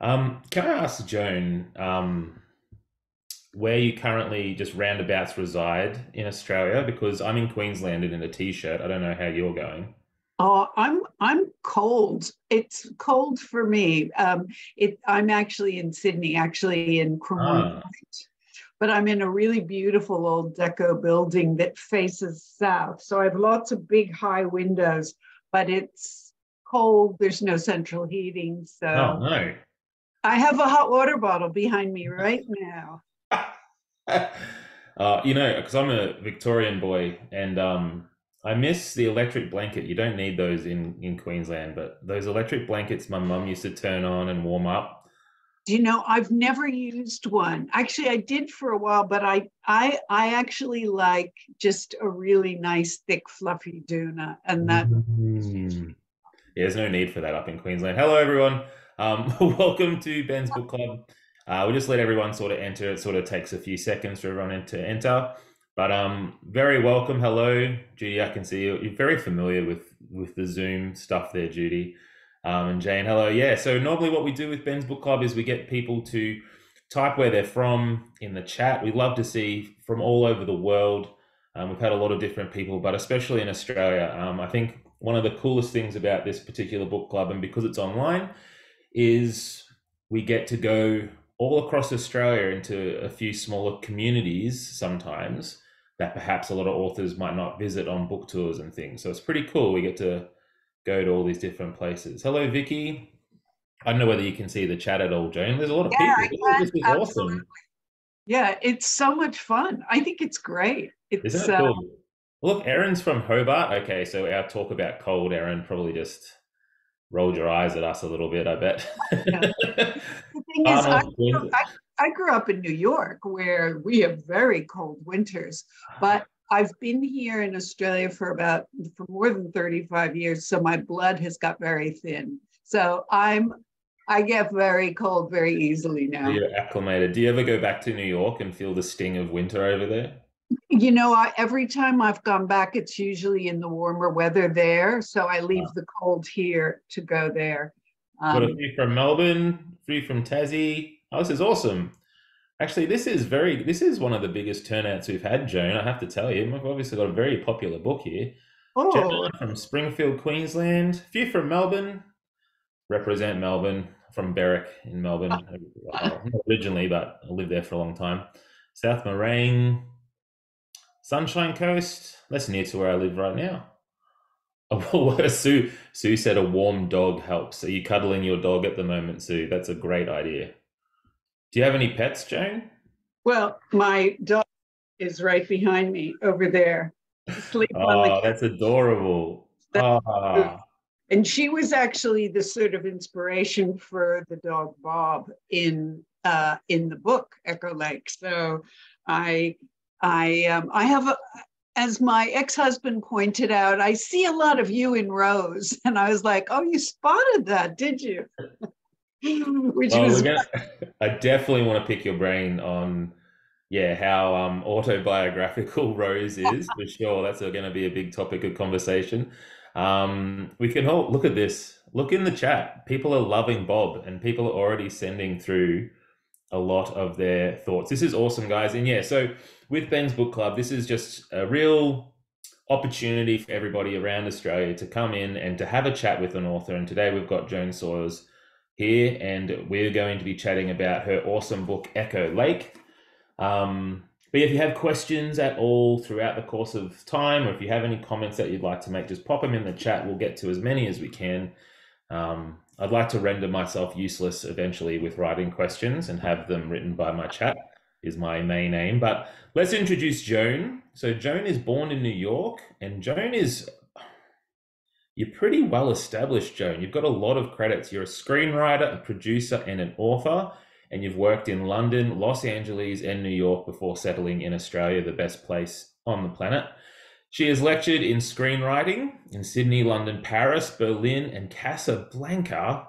Can I ask Joan, where you currently just roundabouts reside in Australia? Because I'm in Queensland and in a t-shirt. I don't know how you're going. I'm cold. It's cold for me. I'm actually in Sydney, actually in Cremorne Ah, Point, but I'm in a really beautiful old deco building that faces south. So I have lots of big high windows, but it's cold. There's no central heating, oh so no. I have a hot water bottle behind me right now. Because I'm a Victorian boy and I miss the electric blanket. You don't need those in Queensland, but those electric blankets my mum used to turn on and warm up. Do you know, I've never used one. Actually, I did for a while, but I actually like just a really nice, thick, fluffy doona, and that. Mm. Yeah, there's no need for that up in Queensland. Hello, everyone. Welcome to Ben's Book Club. We'll just let everyone sort of enter. It sort of takes a few seconds for everyone to enter. But very welcome. Hello, Judy. I can see you. You're very familiar with the Zoom stuff there, Judy. And Jane, hello. Yeah. So normally what we do with Ben's Book Club is we get people to type where they're from in the chat. We love to see from all over the world. We've had a lot of different people, but especially in Australia. I think one of the coolest things about this particular book club, and because it's online, is we get to go all across Australia into a few smaller communities sometimes that perhaps a lot of authors might not visit on book tours and things. So it's pretty cool. We get to go to all these different places. Hello, Vicky. I don't know whether you can see the chat at all, Jane. There's a lot of Yeah, people. I This can is absolutely. awesome. Yeah, it's so much fun. I think it's great. Isn't It's it cool? Look, Erin's from Hobart. Okay, so our talk about cold, Erin probably just rolled your eyes at us a little bit, I yeah. bet. The thing is, Arnold Quinn. I grew up in New York where we have very cold winters, but I've been here in Australia for more than 35 years, so my blood has got very thin. So I get very cold very easily now. You're acclimated. Do you ever go back to New York and feel the sting of winter over there? You know, every time I've gone back, it's usually in the warmer weather there. So I leave the cold here to go there. Got a Um, few from Melbourne, a few from Tassie. Oh, this is awesome. Actually, this is one of the biggest turnouts we've had, Joan. I have to tell you. We've obviously got a very popular book here. Gemma oh, from Springfield, Queensland. A few from Melbourne. Represent Melbourne from Berwick in Melbourne. Not originally, but I lived there for a long time. South Morang, Sunshine Coast. That's near to where I live right now. Oh, Sue said a warm dog helps. Are you cuddling your dog at the moment, Sue? That's a great idea. Do you have any pets, Jane? well, my dog is right behind me over there, asleep on the Oh, that's adorable. couch. Ah, And she was actually the sort of inspiration for the dog Bob in the book Echo Lake. So I I have a, as my ex-husband pointed out, I see a lot of you in Rose, and I was like, oh, you spotted that, did you? Which well, was I definitely want to pick your brain on, yeah, how autobiographical Rose is for sure. That's going to be a big topic of conversation. We can all look at this. Look in the chat. People are loving Bob, and people are already sending through a lot of their thoughts. This is awesome, guys. And yeah, so with Ben's Book Club, this is just a real opportunity for everybody around Australia to come in and to have a chat with an author. And today we've got Joan Sauers here, and we're going to be chatting about her awesome book, Echo Lake. But if you have questions at all throughout the course of time, or if you have any comments that you'd like to make, just pop them in the chat. We'll get to as many as we can. I'd like to render myself useless eventually with writing questions and have them written by my chat is my main aim. But let's introduce Joan. So Joan is born in New York, and Joan is you're pretty well established, Joan. You've got a lot of credits. You're a screenwriter, a producer, and an author, and you've worked in London, Los Angeles, and New York before settling in Australia, the best place on the planet. She has lectured in screenwriting in Sydney, London, Paris, Berlin, and Casablanca.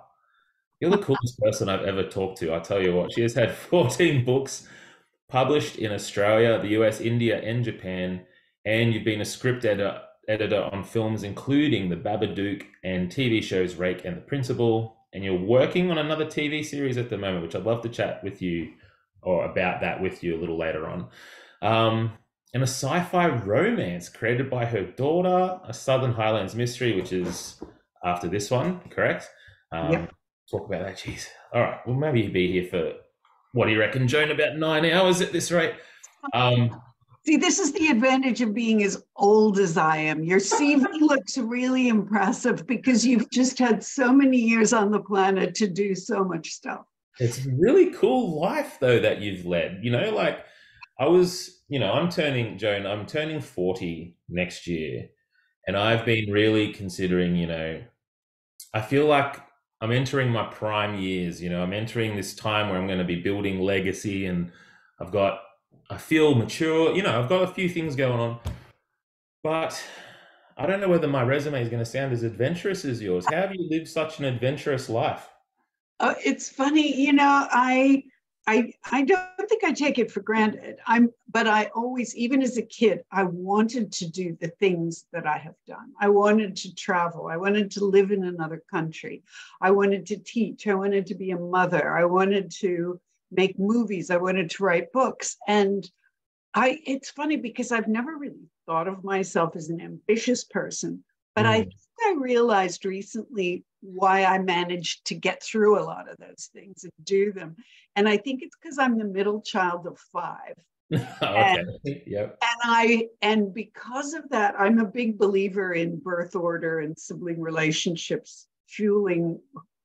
You're the coolest person I've ever talked to. I tell you what, she has had 14 books published in Australia, the US, India, and Japan, and you've been a editor on films including The Babadook and TV shows Rake and the Principal. and you're working on another TV series at the moment, which I'd love to chat with you or about that with you a little later on. And a sci-fi romance created by her daughter, a Southern Highlands mystery, which is after this one, correct? Yep. Talk about that. Jeez. All right. Well, maybe you'd be here for, what do you reckon, Joan? About 9 hours at this rate. See, this is the advantage of being as old as I am. Your CV looks really impressive because you've just had so many years on the planet to do so much stuff. It's a really cool life though that you've led. Like I'm turning 40 next year, and I've been really considering, I feel like I'm entering my prime years, I'm entering this time where I'm going to be building legacy, and I feel mature, I've got a few things going on, but I don't know whether my resume is going to sound as adventurous as yours. How have you lived such an adventurous life? It's funny, I don't think I take it for granted. But I always, even as a kid, I wanted to do the things that I have done. I wanted to travel. I wanted to live in another country. I wanted to teach. I wanted to be a mother. I wanted to make movies. I wanted to write books. And it's funny because I've never really thought of myself as an ambitious person, but I think I realized recently why I managed to get through a lot of those things and do them. And I think it's because I'm the middle child of five. Okay. Yep. And because of that, I'm a big believer in birth order and sibling relationships fueling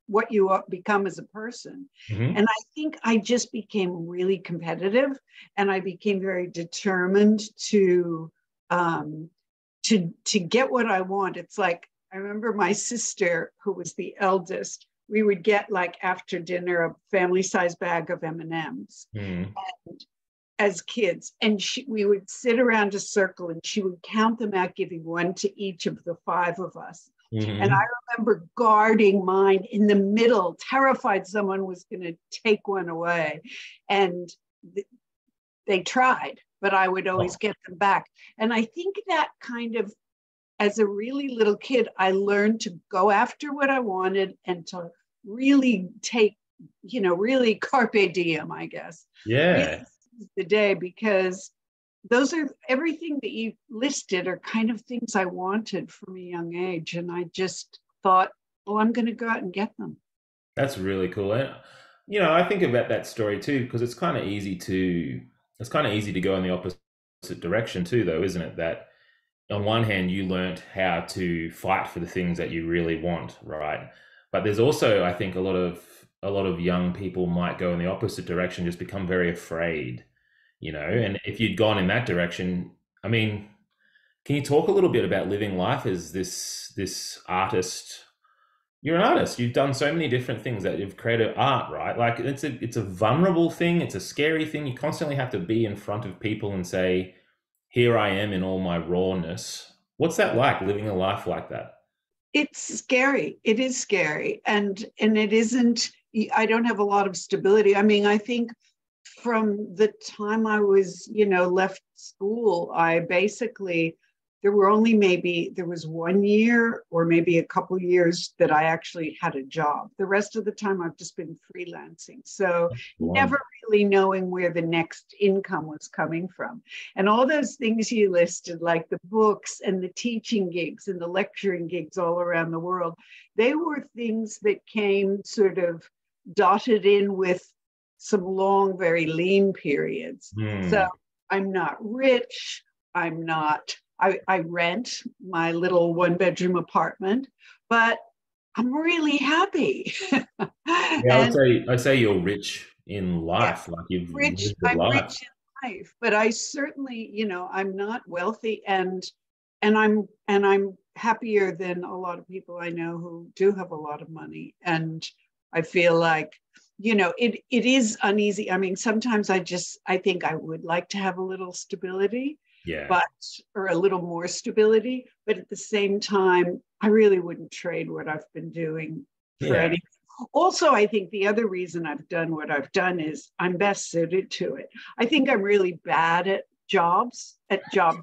what you become as a person. Mm-hmm. And I think I just became really competitive, and I became very determined to get what I want. It's like, I remember my sister, who was the eldest, we would get, like, after dinner, a family-sized bag of M&Ms. And as kids, and we would sit around a circle, and she would count them out, giving one to each of the five of us. And I remember guarding mine in the middle, terrified someone was going to take one away. And they tried, but I would always get them back. And I think that kind of, as a really little kid, I learned to go after what I wanted and to really take, really carpe diem, I guess. Yeah. Really seize the day, because those are, everything that you listed are kind of things I wanted from a young age. And I just thought, oh, I'm going to go out and get them. That's really cool. And, I think about that story too, because it's kind of easy to go in the opposite direction too, though, isn't it? That on one hand, you learnt how to fight for the things that you really want, right? But there's also, I think, a lot of young people might go in the opposite direction, just become very afraid, and if you'd gone in that direction, I mean, can you talk a little bit about living life as this artist? You're an artist. You've done so many different things, that you've created art, right? Like, it's a vulnerable thing. It's a scary thing. You constantly have to be in front of people and say, here I am in all my rawness. What's that like, living a life like that? It's scary. It is scary. And it isn't, I don't have a lot of stability. I mean, I think from the time I was, left school, there was 1 year or maybe a couple years that I actually had a job. The rest of the time I've just been freelancing. So never really knowing where the next income was coming from. And all those things you listed, like the books and the teaching gigs and the lecturing gigs all around the world, they were things that came sort of dotted in with some long, very lean periods. So I'm not rich. I rent my little 1-bedroom apartment, but I'm really happy. Yeah, I'd say you're rich in life, like you've lived a I'm life. rich in life, but I certainly, I'm not wealthy, and I'm happier than a lot of people I know who do have a lot of money. And I feel like, it is uneasy. I mean, sometimes I think I would like to have a little stability, Yeah. or a little more stability. But at the same time, I really wouldn't trade what I've been doing for Yeah. anything. Also, I think the other reason I've done what I've done is I'm best suited to it. I think I'm really bad at jobs. I Yeah.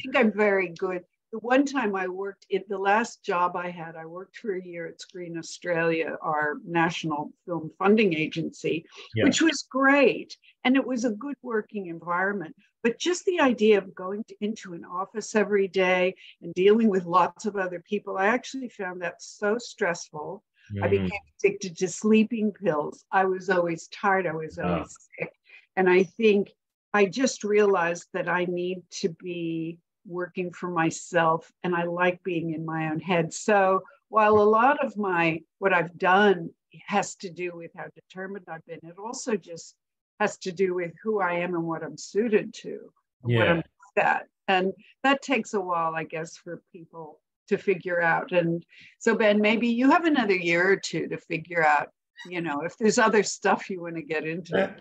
think I'm very good. the one time I worked in the last job I had, I worked for a year at Screen Australia, our national film funding agency, Yeah. which was great. And it was a good working environment. But just the idea of going into an office every day and dealing with lots of other people, I actually found that so stressful. I Mm, became addicted to sleeping pills. I was always tired. I was uh, always sick. And I think I just realized that I need to be working for myself, and I like being in my own head. So while a lot of what I've done has to do with how determined I've been, it also just has to do with who I am and what I'm suited to and what I'm yeah. good at. And that takes a while, I guess, for people to figure out. And so, Ben, maybe you have another year or two to figure out, if there's other stuff you want to get into. Yeah.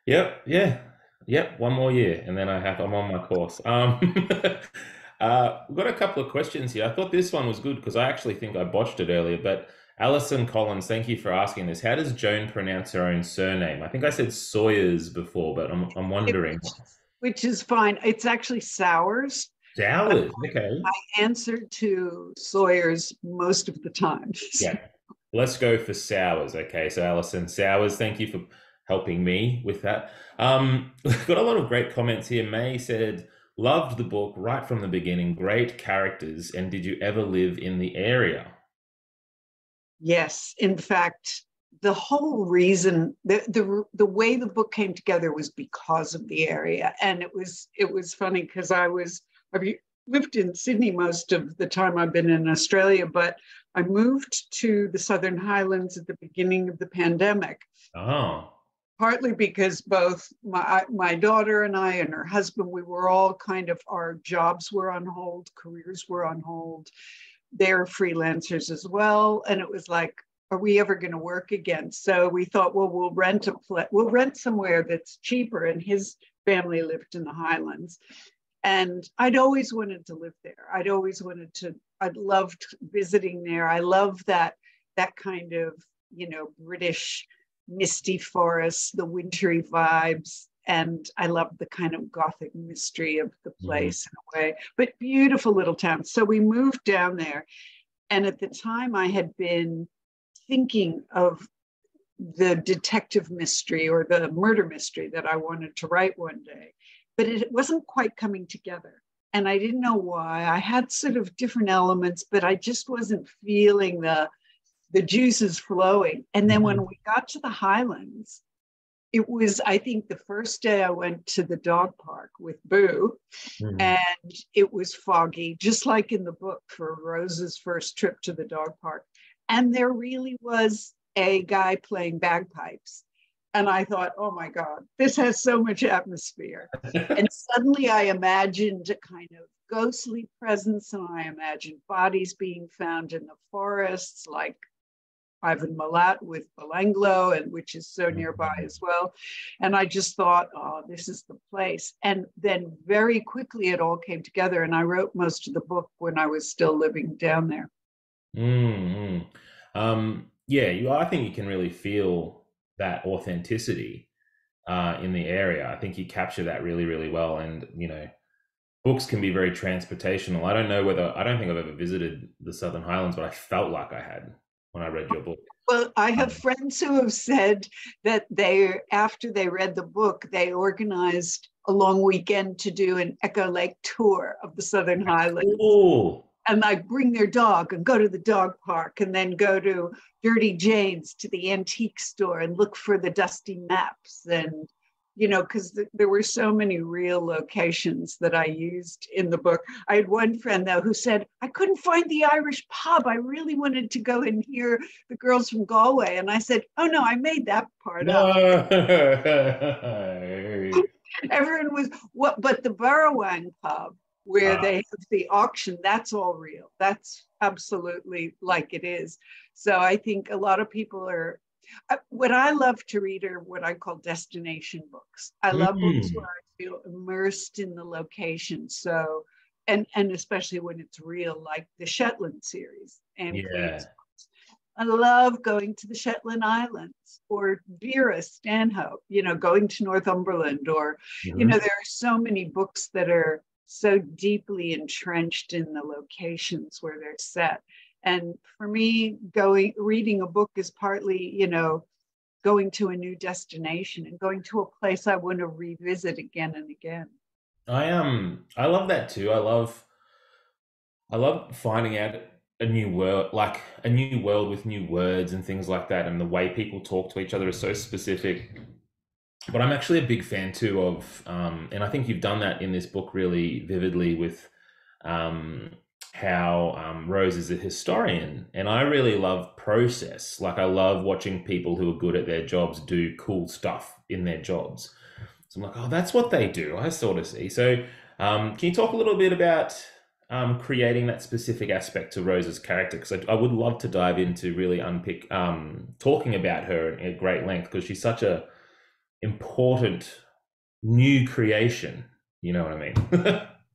Yep. Yeah. Yep. One more year, and then I'm on my course. We've got a couple of questions here. I thought this one was good because I actually think I botched it earlier. But Alison Collins, thank you for asking this. How does Joan pronounce her own surname? I think I said Sawyers before, but I'm It, wondering. which is fine. It's actually Sauers, but Sauers. Okay. I answer to Sawyers most of the time. Yeah. Let's go for Sauers. Okay. So Alison Sauers, thank you for helping me with that. We've got a lot of great comments here. May said, loved the book right from the beginning, great characters, and did you ever live in the area? Yes, in fact, the whole reason the way the book came together was because of the area, and it was funny because I've lived in Sydney most of the time I've been in Australia, but I moved to the Southern Highlands at the beginning of the pandemic, Oh. partly because both my daughter and I and her husband, we were all kind of, our jobs were on hold, careers were on hold. They're freelancers as well. And it was like, are we ever going to work again? So we thought, well, we'll rent somewhere that's cheaper. And his family lived in the Highlands. And I'd always wanted to live there. I'd loved visiting there. I love that kind of, British misty forests, the wintry vibes. And I love the kind of Gothic mystery of the Mhm. place in a way, but beautiful little town. So we moved down there. And at the time, I had been thinking of the detective mystery or the murder mystery that I wanted to write one day, but it wasn't quite coming together. And I didn't know why. I had sort of different elements, but I just wasn't feeling the juices flowing. And then when Mhm. we got to the Highlands, it was, I think, the first day I went to the dog park with Boo, Mhm. and it was foggy, just like in the book for Rose's first trip to the dog park. And there really was a guy playing bagpipes. And I thought, oh my God, this has so much atmosphere. And suddenly I imagined a kind of ghostly presence, and I imagined bodies being found in the forests, like Ivan Milat with Belanglo, and which is so nearby Mhm. as well. And I just thought, oh, this is the place. And then very quickly it all came together. And I wrote most of the book when I was still living down there. Mm, yeah, I think you can really feel that authenticity in the area. I think you capture that really, really well. And, books can be very transportational. I don't think I've ever visited the Southern Highlands, but I felt like I had when I read your book. Well, I have Um, friends who have said that after they read the book, they organized a long weekend to do an Echo Lake tour of the Southern Highlands, cool. and like bring their dog and go to the dog park and then go to Dirty Jane's to the antique store and look for the dusty maps. And because there were so many real locations that I used in the book. I had one friend though who said, I couldn't find the Irish pub, I really wanted to go and hear the girls from Galway. And I said, oh no, I made that part No. up. Everyone was, what, but the Burrowang pub where Ah, they have the auction, that's all real. That's absolutely like it is. So I think a lot of people are, what I love to read are what I call destination books. I love books where mm, I feel immersed in the location. So, and especially when it's real, like the Shetland series, Anne Cleeve's. yeah. I love going to the Shetland Islands or Vera Stanhope, going to Northumberland, or, Mhm. there are so many books that are so deeply entrenched in the locations where they're set. And for me, reading a book is partly, going to a new destination and going to a place I want to revisit again and again. I love that too. I love finding out a new world, like a new world with new words and things like that, and the way people talk to each other is so specific. But I'm actually a big fan too of, and I think you've done that in this book really vividly with um, how Rose is a historian, and I really love process. Like I love watching people who are good at their jobs do cool stuff in their jobs. So I'm like, oh, that's what they do. I sort of see. So, can you talk a little bit about creating that specific aspect to Rose's character? Because I would love to dive into really unpick, talking about her at great length because she's such a important new creation. You know what I mean?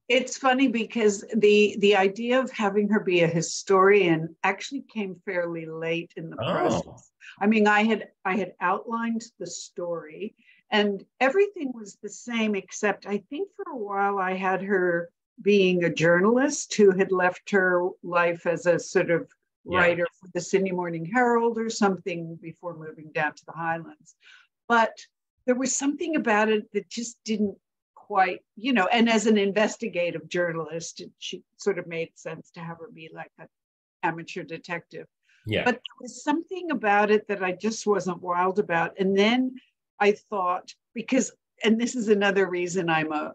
It's funny because the idea of having her be a historian actually came fairly late in the Oh, process. I mean, I had outlined the story and everything was the same, except I think for a while I had her being a journalist who had left her life as a sort of yeah. writer for the Sydney Morning Herald or something before moving down to the Highlands. But there was something about it that just didn't quite, and as an investigative journalist, she sort of made sense to have her be like an amateur detective. Yeah. But there was something about it that I just wasn't wild about. And then I thought, because, and this is another reason I'm a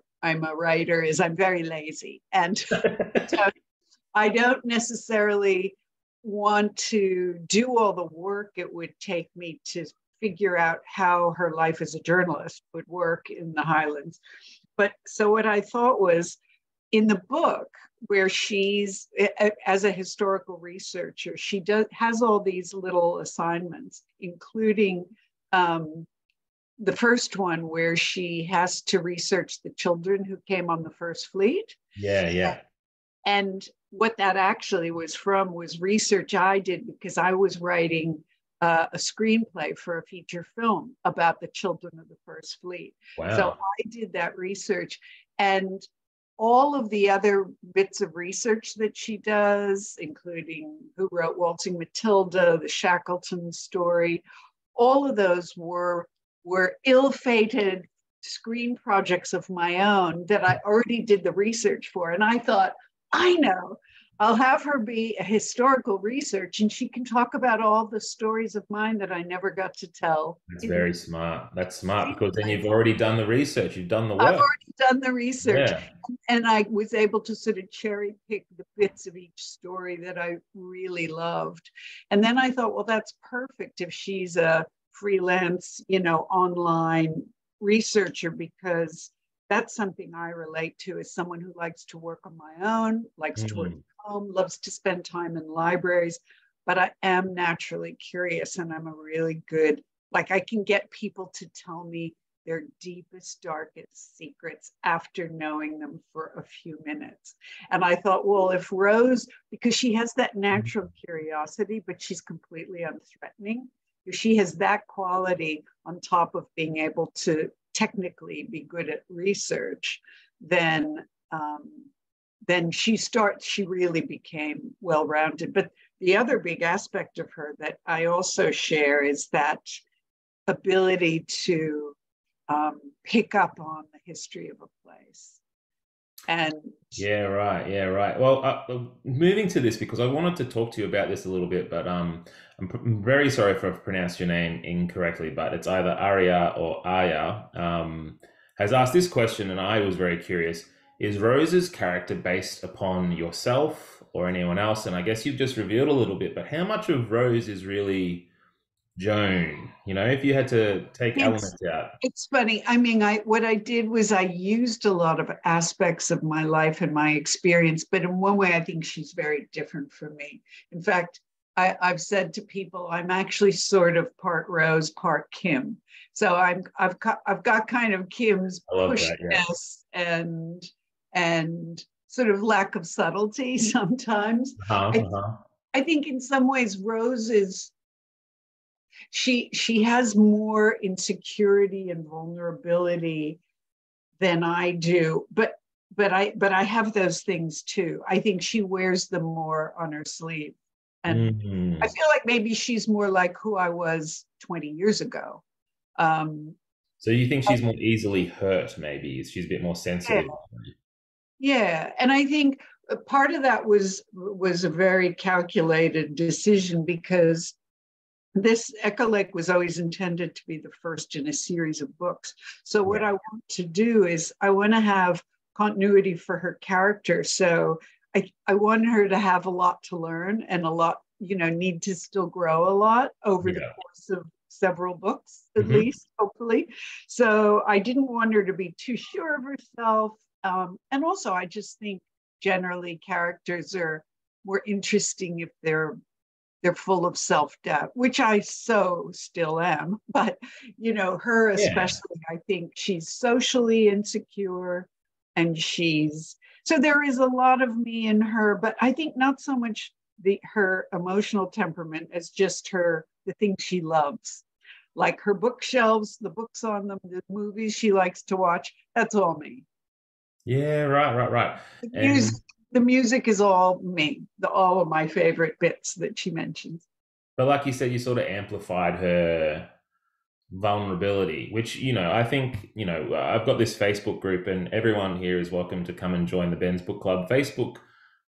writer, is I'm very lazy. And so I don't necessarily want to do all the work it would take me to figure out how her life as a journalist would work in the Highlands. But so what I thought was in the book where she's as a historical researcher, she has all these little assignments, including the first one where she has to research the children who came on the first fleet. Yeah. Yeah. And what that actually was from was research I did because I was writing a screenplay for a feature film about the children of the First Fleet. So Wow. I did that research, and all of the other bits of research that she does, including who wrote Waltzing Matilda, the Shackleton story, all of those were ill-fated screen projects of my own that I already did the research for. And I thought, I know, I'll have her be a historical research and she can talk about all the stories of mine that I never got to tell. That's very smart. That's smart because then I've you've already done the research. You've done the work. already done the research, Yeah. and I was able to sort of cherry pick the bits of each story that I really loved. And then I thought, well, that's perfect if she's a freelance, online researcher, because that's something I relate to as someone who likes to work on my own, likes to work Mm. at home, loves to spend time in libraries. But I am naturally curious, and I'm a really good, like, I can get people to tell me their deepest, darkest secrets after knowing them for a few minutes. And I thought, well, if Rose, because she has that natural curiosity, but she's completely unthreatening, if she has that quality on top of being able to technically be good at research, then she really became well-rounded. But the other big aspect of her that I also share is that ability to pick up on the history of a place. And Yeah, right. Yeah, right. Well, moving to this because I wanted to talk to you about this a little bit, but I'm very sorry if I've pronounced your name incorrectly, but it's either Aria or Aya. Has asked this question, and I was very curious. Is Rose's character based upon yourself or anyone else? And I guess you've just revealed a little bit, but how much of Rose is really Joan? If you had to take it's elements out. it's funny. I mean, what I did was I used a lot of aspects of my life and my experience, but in one way, I think she's very different from me. In fact, I've said to people, I'm actually sort of part Rose, part Kim. So I've got kind of Kim's I love that. Yeah. pushiness and sort of lack of subtlety sometimes. Uh-huh, I uh-huh. I think in some ways Rose is she has more insecurity and vulnerability than I do, but but I have those things too. I think she wears them more on her sleeve. And I Mm. feel like maybe she's more like who I was 20 years ago. Um, So you think she's more easily hurt, maybe? She's a bit more yeah, sensitive. yeah. And I think part of that was a very calculated decision because this Echo Lake was always intended to be the first in a series of books. So what Yeah. I want to do is I want to have continuity for her character. So I want her to have a lot to learn and a lot, need to still grow a lot over the Yeah. course of several books, at Hmm. least, hopefully. So I didn't want her to be too sure of herself. And also, I just think generally characters are more interesting if they're full of self-doubt, which I so still am. But, her Yeah. especially, I think she's socially insecure and so there is a lot of me in her, but I think not so much her emotional temperament as just the things she loves. Like her bookshelves, the books on them, the movies she likes to watch, that's all me. Yeah, right, right, right. The music, And the music is all me, all of my favorite bits that she mentions. but like you said, you sort of amplified her vulnerability, which, I think, I've got this Facebook group and everyone here is welcome to come and join the Ben's Book Club Facebook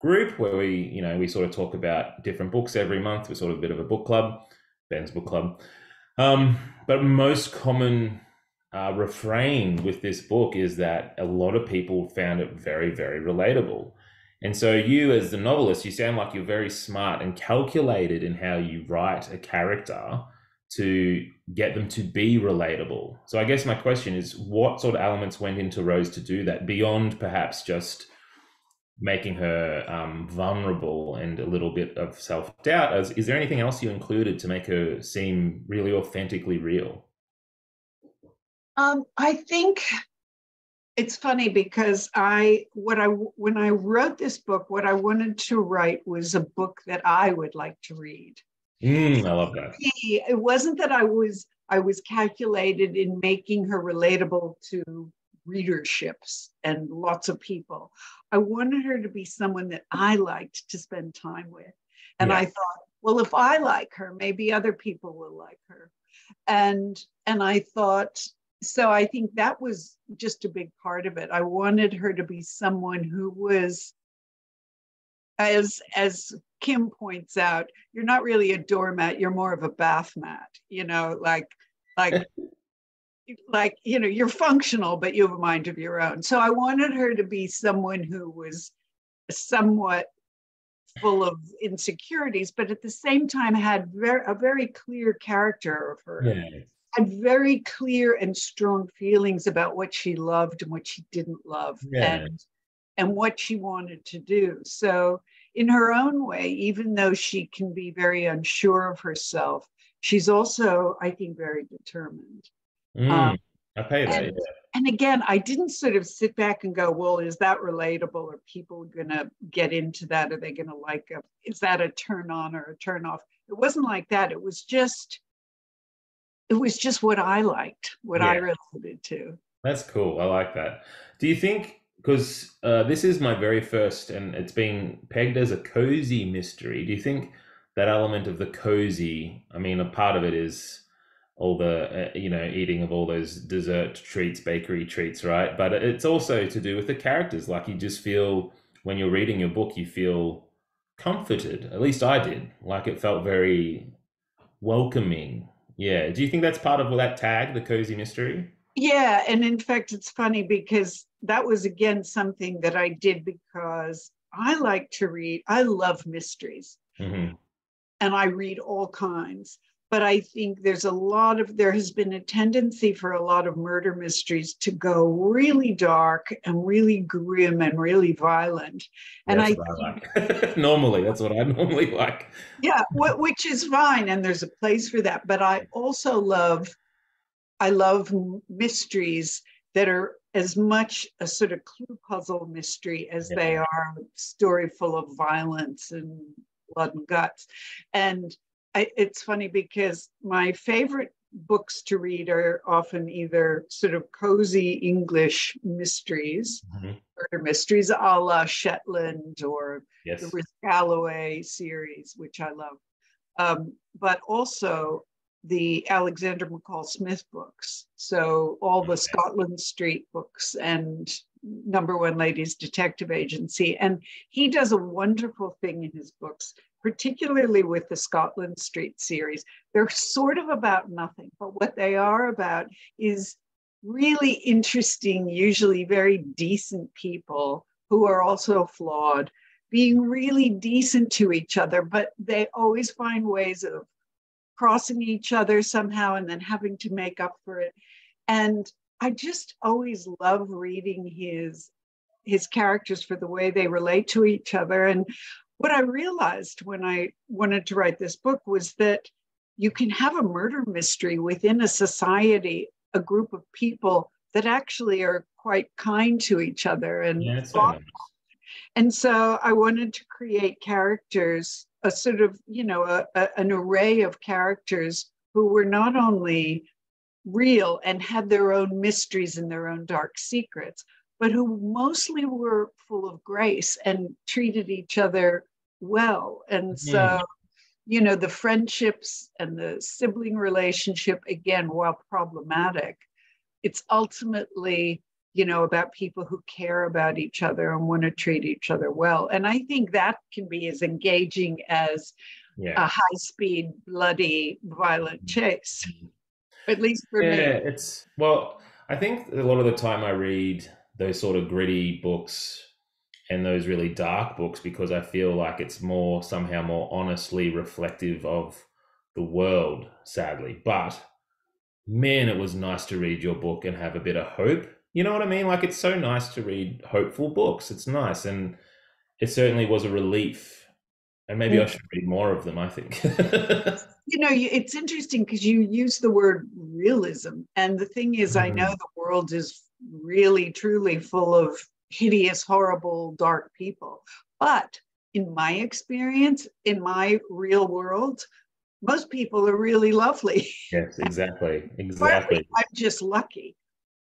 group where we sort of talk about different books every month. We're sort of a bit of a book club, Ben's Book Club. Um, but most common refrain with this book is that a lot of people found it very, very relatable. And so you, as the novelist, you sound like you're very smart and calculated in how you write a character to get them to be relatable. So I guess my question is, what sort of elements went into Rose to do that beyond perhaps just making her vulnerable and a little bit of self-doubt? Is there anything else you included to make her seem really authentically real? I think it's funny because when I wrote this book, what I wanted to write was a book that I would like to read. I love that. It wasn't that I was calculated in making her relatable to readerships and lots of people. I wanted her to be someone that I liked to spend time with. And Yeah. I thought, well, if I like her, maybe other people will like her. And I thought, so I think that was just a big part of it. I wanted her to be someone who was, as Kim points out, you're not really a doormat, you're more of a bath mat, like you're functional, but you have a mind of your own. So I wanted her to be someone who was somewhat full of insecurities, but at the same time had a very clear character of her, Yeah. had very clear and strong feelings about what she loved and what she didn't love, Yeah. and what she wanted to do. So in her own way, even though she can be very unsure of herself, she's also, I think, very determined. Um, I pay that. and and again, I didn't sort of sit back and go, well, is that relatable? Are people going to get into that? Are they going to like it? Is that a turn on or a turn off? It wasn't like that. It was just what I liked, what I Yeah. related to. That's cool. I like that. Do you think, because this is my very first, and it's been pegged as a cozy mystery, do you think that element of the cozy, I mean, a part of it is all the, eating of all those dessert treats, bakery treats, right? But it's also to do with the characters. Like you just feel, when you're reading your book, you feel comforted. At least I did. Like it felt very welcoming. Yeah. Do you think that's part of that tag, the cozy mystery? Yeah, and in fact, it's funny because that was again something that I did because I like to read. I love mysteries Hmm. and I read all kinds. But I think there has been a tendency for a lot of murder mysteries to go really dark and really grim and really violent. Yeah, And that's I what I think, like. Normally, that's what I normally like. yeah, which is fine. And there's a place for that. But I love mysteries that are as much a sort of clue puzzle mystery as they Yeah. are a story full of violence and blood and guts. And it's funny because my favorite books to read are often either sort of cozy English mysteries Mhm. or murder mysteries, a la Shetland or the Yes. Risk Galloway series, which I love. But also the Alexander McCall Smith books. So all the Scotland Street books and Number One Ladies Detective Agency. And he does a wonderful thing in his books, particularly with the Scotland Street series. They're sort of about nothing, but what they are about is really interesting, usually very decent people who are also flawed, being really decent to each other, but they always find ways of crossing each other somehow and then having to make up for it. And I just always love reading his characters for the way they relate to each other. And what I realized when I wanted to write this book was that you can have a murder mystery within a society, a group of people that actually are quite kind to each other and Yeah, it's so nice. and so I wanted to create characters, a sort of, an array of characters who were not only real and had their own mysteries and their own dark secrets, but who mostly were full of grace and treated each other well. And Mm. so, the friendships and the sibling relationship, again, while problematic, it's ultimately about people who care about each other and want to treat each other well. And I think that can be as engaging as a Yeah. high-speed, bloody, violent chase, at least for Yeah, me. well, I think a lot of the time I read those sort of gritty books and those really dark books because I feel like it's somehow more honestly reflective of the world, sadly. But man, it was nice to read your book and have a bit of hope. You know what I mean? Like, it's so nice to read hopeful books. It's nice. And it certainly was a relief. And maybe I should read more of them, I think. It's interesting because you use the word realism. And the thing is, I know Mm. the world is really, truly full of hideous, horrible, dark people. But in my experience, in my real world, most people are really lovely. Yes, exactly. Partly, Exactly. I'm just lucky.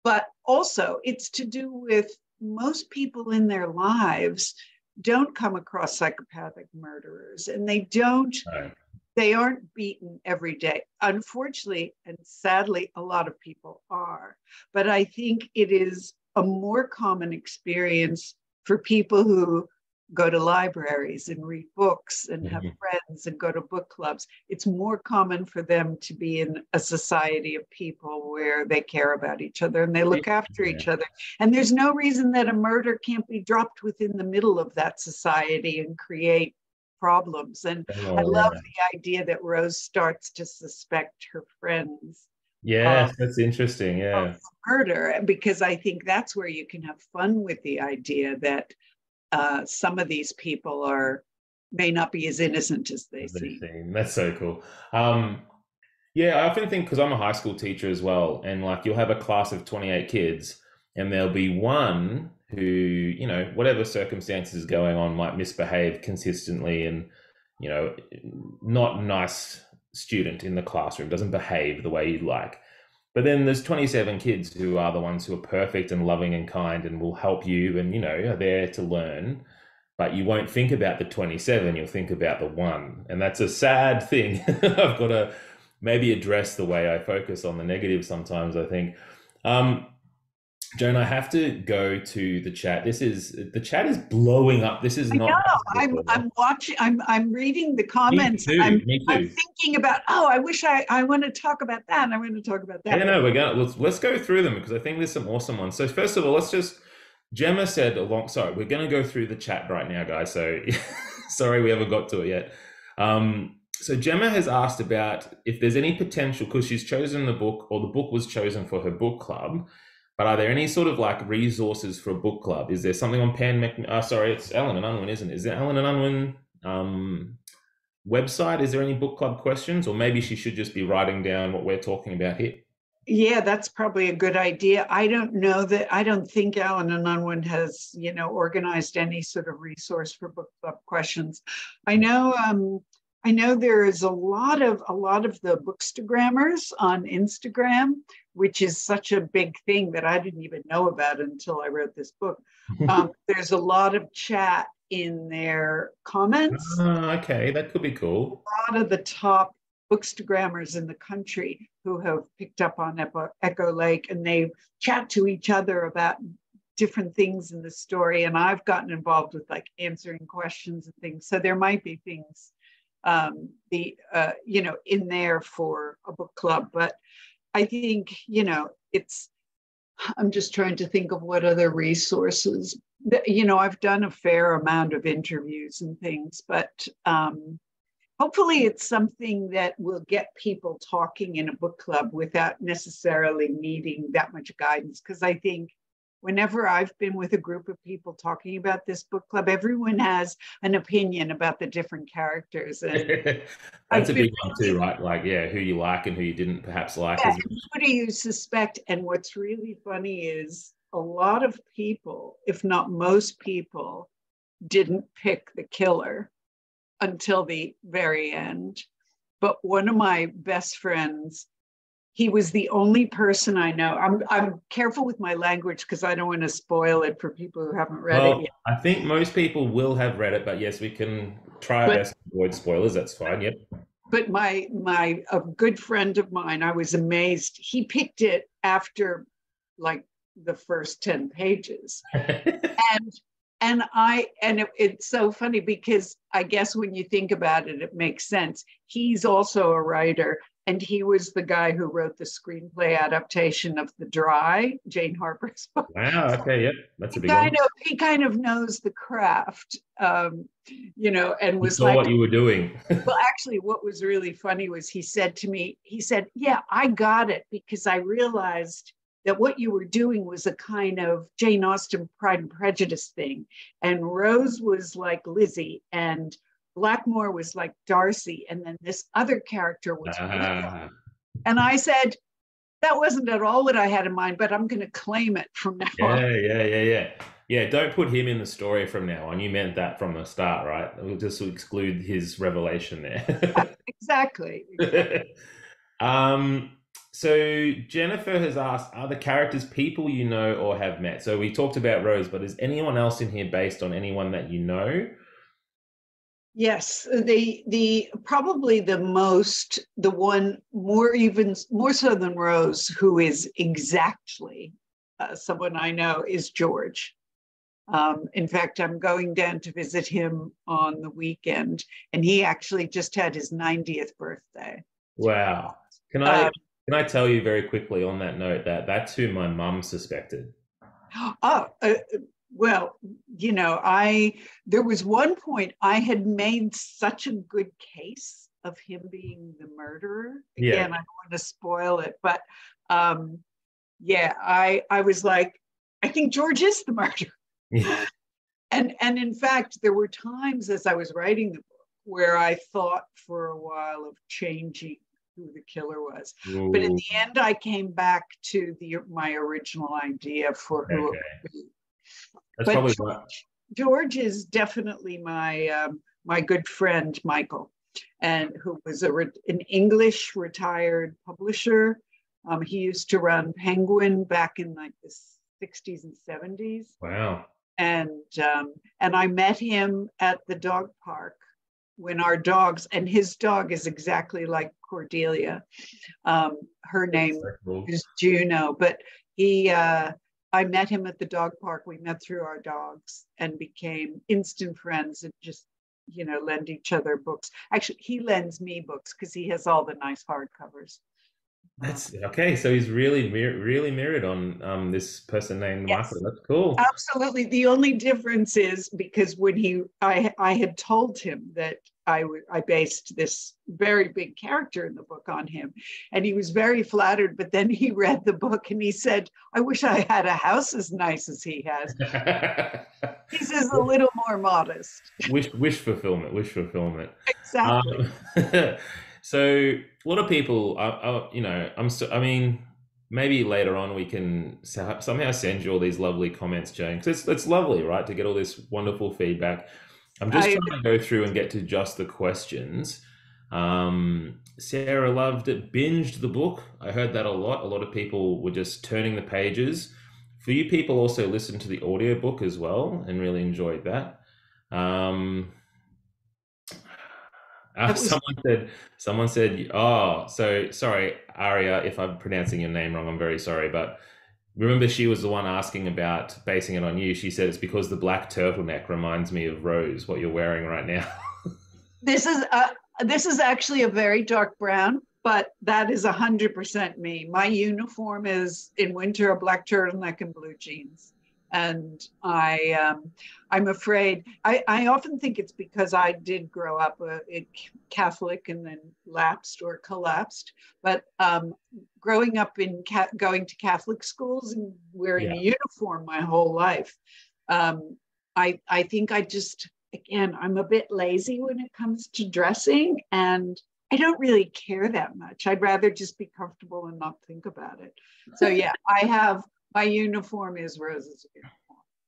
But also, it's to do with most people in their lives don't come across psychopathic murderers, and Right. they aren't beaten every day. Unfortunately, and sadly, a lot of people are. But I think it is a more common experience for people who go to libraries and read books and have Mhm. friends and go to book clubs. It's more common for them to be in a society of people where they care about each other and they look after Yeah. each other. And there's no reason that a murder can't be dropped within the middle of that society and create problems. And I Oh, love yeah. the idea that Rose starts to suspect her friends of Yes, that's interesting. Yeah. murder, because I think that's where you can have fun with the idea that some of these people may not be as innocent as they As they seem. seem. That's so cool. Um, yeah, I often think because I'm a high school teacher as well, and like you'll have a class of 28 kids, and there'll be one who, whatever circumstances is going on, might misbehave consistently and, you know, not nice student in the classroom, doesn't behave the way you'd like. But then there's 27 kids who are the ones who are perfect and loving and kind and will help you and, are there to learn. But you won't think about the 27, you'll think about the one. And that's a sad thing. I've got to maybe address the way I focus on the negative sometimes, I think. Um, Joan, I have to go to the chat. The chat is blowing up. This is I not know. happened before. I'm watching. I'm reading the Me comments. too. Me I'm too. thinking about. Oh, I wish I want to talk about that. I want to talk about Yeah, that. But no, let's go through them because I think there's some awesome ones. So first of all, Gemma said sorry, we're gonna go through the chat right now, guys. So sorry we haven't got to it yet. So Gemma has asked about if there's any potential because she's chosen the book or the book was chosen for her book club. But are there any sort of like resources for a book club? Is there something on sorry, it's Ellen and Unwin, isn't it? Is there Ellen and Unwin website? Is there any book club questions? Or maybe she should just be writing down what we're talking about here. yeah, that's probably a good idea. I don't know that. I don't think Alan and Unwin has, organized any sort of resource for book club questions. I know I know there is a lot of the bookstagrammers on Instagram, which is such a big thing that I didn't even know about until I wrote this book. There's a lot of chat in their comments. Ah, okay, that could be cool. A lot of the top bookstagrammers in the country who have picked up on Echo Lake, and they chat to each other about different things in the story. And I've gotten involved with like answering questions and things. So there might be things in there for a book club. But I think, I'm just trying to think of what other resources. I've done a fair amount of interviews and things, but hopefully it's something that will get people talking in a book club without necessarily needing that much guidance. Because I think whenever I've been with a group of people talking about this book club, everyone has an opinion about the different characters. And That's I've a been big one too, right? Like, yeah, who you like and who you didn't perhaps like as much. who do you suspect? And what's really funny is a lot of people, if not most people, didn't pick the killer until the very end. But one of my best friends, he was the only person I know. I'm careful with my language because I don't want to spoil it for people who haven't read it Well, yet. I think most people will have read it, but yes, we can try our But best to avoid spoilers. That's fine. Yep. my a good friend of mine, I was amazed. He picked it after like the first 10 pages. And it's so funny because I guess when you think about it, it makes sense. He's also a writer, and he was the guy who wrote the screenplay adaptation of The Dry, Jane Harper's book. Wow. So Okay. Yep. That's a he big kind one. of he kind of knows the craft, and You was saw like, what you were doing. well, actually, what was really funny was he said to me, he said, yeah, I got it because I realized that what you were doing was a kind of Jane Austen Pride and Prejudice thing. And Rose was like Lizzie, and Blackmore was like Darcy, and then this other character was Wickham. Ah, And I said, that wasn't at all what I had in mind, but I'm going to claim it from now on. yeah. Yeah, don't put him in the story from now on. You meant that from the start, right? We'll just exclude his revelation there. Exactly. Um, so Jennifer has asked, are the characters people you know or have met? So we talked about Rose, but is anyone else in here based on anyone that you know? Yes, the probably the one more so than Rose, who is exactly someone I know, is George. In fact, I'm going down to visit him on the weekend, and he actually just had his 90th birthday. Wow. Can I Um, can I tell you very quickly on that note that that's who my mum suspected? oh, well, there was one point I had made such a good case of him being the murderer. Yeah. Again, I don't want to spoil it, but yeah, I was like, I think George is the murderer. Yeah. And in fact, there were times as I was writing the book where I thought for a while of changing who the killer was. But in Ooh, the end, I came back to my original idea for who it okay. would be. That's But probably right. George is definitely my good friend Michael, and who was an English retired publisher. He used to run Penguin back in like the 60s and 70s, Wow. and I met him at the dog park when our dogs, and his dog is exactly like Cordelia. Her That's name so cool. is Juno, but I met him at the dog park. We met through our dogs and became instant friends, and just lend each other books. Actually, he lends me books because he has all the nice hardcovers. Um, That's okay. So he's really mirrored on this person named Michael. yes. That's cool. Absolutely. The only difference is because when I had told him that I based this very big character in the book on him, and he was very flattered. But then he read the book and he said, "I wish I had a house as nice as he has." He says a little more modest. Wish fulfillment. Wish fulfillment. Exactly. Um, so a lot of people, I mean, maybe later on we can somehow send you all these lovely comments, Jane, because it's lovely, right, to get all this wonderful feedback. I'm just I trying to go through and get to just the questions. Sarah loved it, binged the book. I heard that a lot. A lot of people were just turning the pages. A few people also listened to the audiobook as well and really enjoyed that. Um, That was someone said, oh, so sorry, Aria, if I'm pronouncing your name wrong, I'm very sorry, but remember she was the one asking about basing it on you. She said it's because the black turtleneck reminds me of Rose, what you're wearing right now. this is this is actually a very dark brown, but that is 100% me. My uniform is in winter a black turtleneck and blue jeans, and I'm afraid I often think it's because I did grow up Catholic and then lapsed or collapsed. But growing up going to Catholic schools and wearing Yeah. a uniform my whole life, I think I just, again, I'm a bit lazy when it comes to dressing, and I don't really care that much. I'd rather just be comfortable and not think about it. So yeah, I have my uniform is Rose's uniform.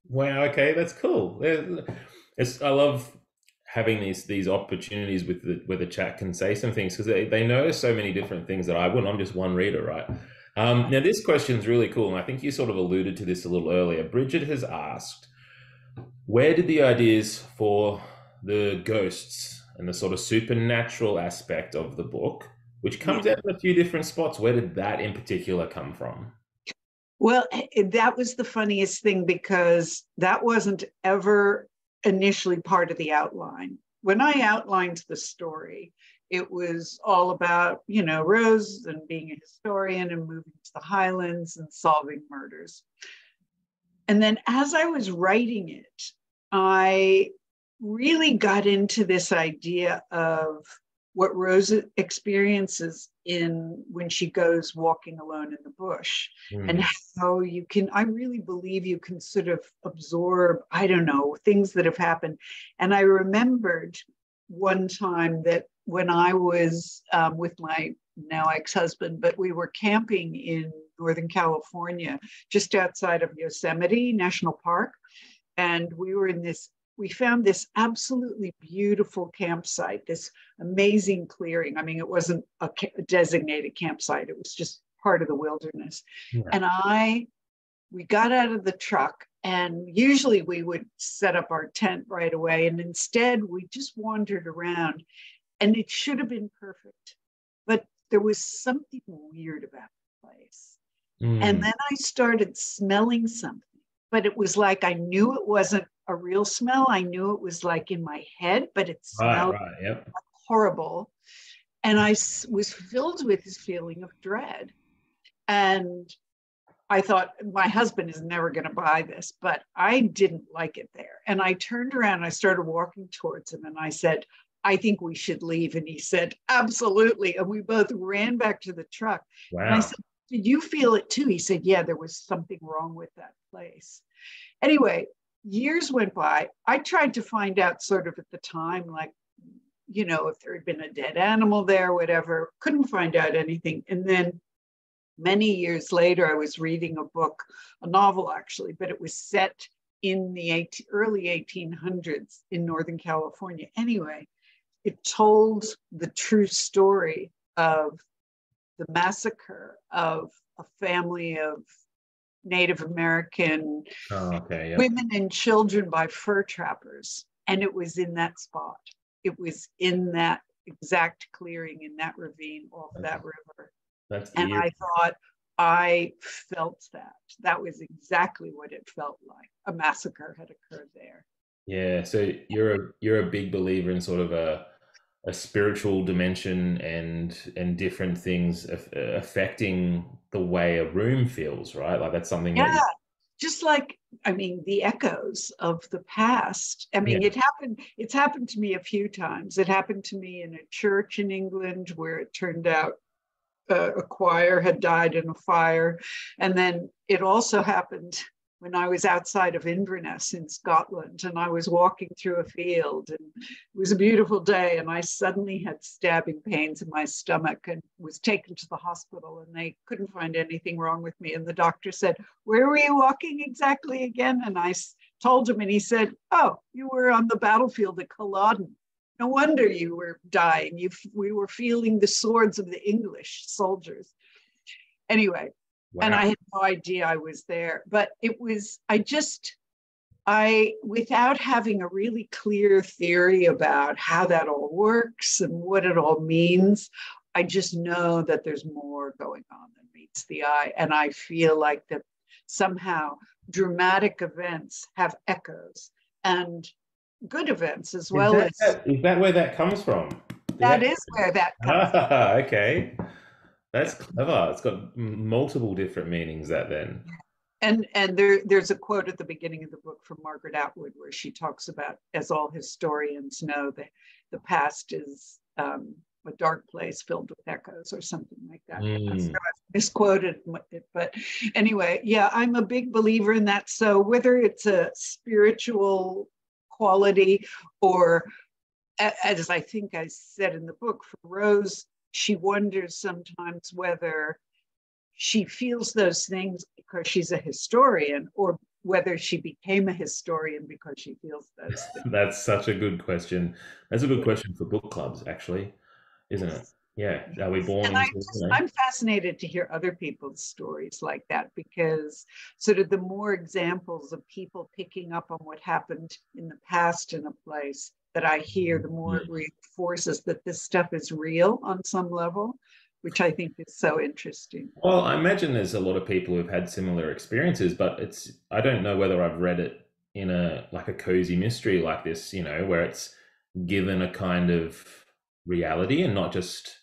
Wow. Okay, that's cool. I love having these opportunities with where the chat can say some things because they know so many different things that I wouldn't. I'm just one reader, right? Now this question is really cool, and I think you sort of alluded to this a little earlier. Bridget has asked, where did the ideas for the ghosts and the sort of supernatural aspect of the book, which Yeah. comes out in a few different spots, where did that in particular come from? Well, that was the funniest thing because that wasn't ever initially part of the outline. When I outlined the story, it was all about, Rose and being a historian and moving to the Highlands and solving murders. And then as I was writing it, I really got into this idea of what Rose experiences when she goes walking alone in the bush, and Hmm. how I really believe you can sort of absorb, I don't know, things that have happened. And I remembered one time that when I was with my now ex-husband, but we were camping in Northern California, just outside of Yosemite National Park. And we found this absolutely beautiful campsite, this amazing clearing. I mean, it wasn't a designated campsite, it was just part of the wilderness. Yeah. And we got out of the truck, and usually we would set up our tent right away. And instead, we just wandered around, and it should have been perfect. But there was something weird about the place. And Hmm. then I started smelling something, but it was like I knew it wasn't a real smell. I knew it was like in my head, but it Right, smelled right, yep. horrible. And I was filled with this feeling of dread. And I thought, my husband is never going to buy this, but I didn't like it there. And I turned around, and I started walking towards him, and I said, I think we should leave. And he said, absolutely. And we both ran back to the truck. And I Wow. said, did you feel it too? He said, yeah, there was something wrong with that place. Anyway, years went by. I tried to find out sort of at the time, like, if there had been a dead animal there, whatever. Couldn't find out anything. And then many years later, I was reading a book, a novel actually, but it was set in the early 1800s in Northern California. Anyway, it told the true story of the massacre of a family of Native American Oh, okay, yep. women and children by fur trappers. And it was in that spot. It was in that exact clearing in that ravine off That's, that river. that's And eerie. I thought, I felt that. That was exactly what it felt like. A massacre had occurred there. Yeah, so you're a big believer in sort of a spiritual dimension and different things affecting the way a room feels, right? Like that's something that Yeah, you, just like, I mean, the echoes of the past. I mean, yeah. it's happened to me a few times. It happened to me in a church in England where it turned out a choir had died in a fire. And then it also happened when I was outside of Inverness in Scotland, and I was walking through a field, and it was a beautiful day, and I suddenly had stabbing pains in my stomach and was taken to the hospital, and they couldn't find anything wrong with me. And the doctor said, where were you walking exactly again? And I told him, and he said, oh, you were on the battlefield at Culloden. No wonder you were dying. We were feeling the swords of the English soldiers. Anyway, and I Wow. had no idea I was there, but it was, without having a really clear theory about how that all works and what it all means, I just know that there's more going on than meets the eye. And I feel like that somehow dramatic events have echoes, and good events as well as, Is that where that comes from? The that echo. is where that comes from. Ah, okay. Yeah. That's clever. It's got multiple different meanings, that then. And there's a quote at the beginning of the book from Margaret Atwood where she talks about, as all historians know, the past is a dark place filled with echoes or something like that. So Mm. I've misquoted it, but anyway, yeah, I'm a big believer in that. So whether it's a spiritual quality or, as I think I said in the book, for Rose, she wonders sometimes whether she feels those things because she's a historian, or whether she became a historian because she feels those things. That's such a good question. That's a good Yeah. question for book clubs, actually, isn't it? Yes. Yeah. Are we Yes. born And into, you know? I'm fascinated to hear other people's stories like that, because sort of the more examples of people picking up on what happened in the past in a place that I hear, the more it reinforces that this stuff is real on some level, which I think is so interesting. Well, I imagine there's a lot of people who've had similar experiences, but I don't know whether I've read it in a like a cozy mystery like this, where it's given a kind of reality and not just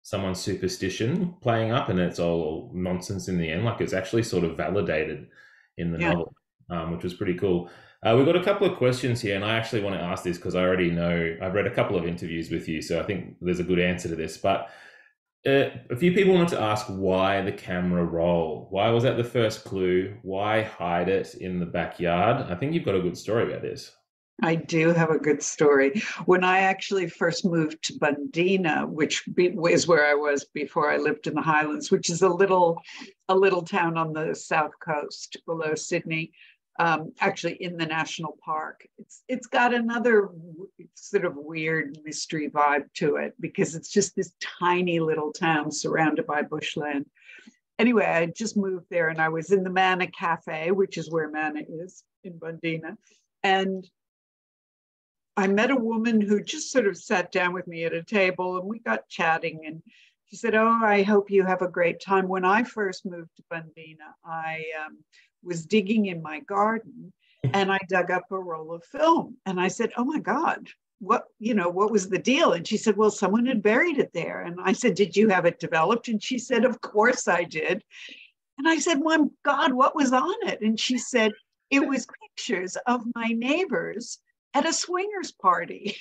someone's superstition playing up and it's all nonsense in the end. Like it's actually sort of validated in the Yeah. novel, which was pretty cool. We've got a couple of questions here, and I actually want to ask this because I already know I've read a couple of interviews with you, so I think there's a good answer to this. But a few people wanted to ask why the camera roll. Why was that the first clue? Why hide it in the backyard? I think you've got a good story about this. I do have a good story. When I actually first moved to Bundina, which is where I was before I lived in the Highlands, which is a little town on the south coast below Sydney, actually in the national park. It's got another sort of weird mystery vibe to it because it's just this tiny little town surrounded by bushland. Anyway, I just moved there and I was in the Manna Cafe, which is where Manna is in Bundina. And I met a woman who just sort of sat down with me at a table and we got chatting. And she said, "Oh, I hope you have a great time." When I first moved to Bundina, I was digging in my garden and I dug up a roll of film. And I said, "Oh my God, what was the deal?" And she said, "Well, someone had buried it there." And I said, "Did you have it developed?" And she said, "Of course I did." And I said, "My God, what was on it?" And she said, "It was pictures of my neighbors at a swingers party."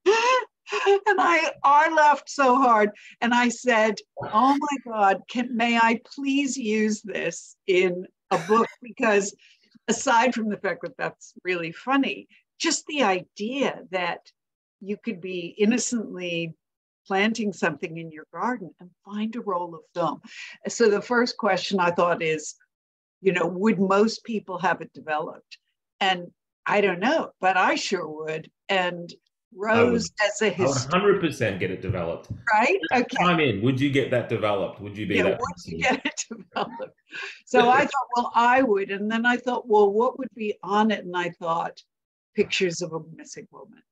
And I laughed so hard. And I said, "Oh my God, may I please use this in a book?" Because aside from the fact that that's really funny, just the idea that you could be innocently planting something in your garden and find a roll of film. So the first question I thought is, would most people have it developed? And I don't know, but I sure would. And I would, Rose as a I would historian, 100% get it developed. right? Okay. Chime in. Would you get that developed? Would you be Yeah, that once you person? get it developed. So I thought, well, I would. And then I thought, well, what would be on it? And I thought, pictures of a missing woman.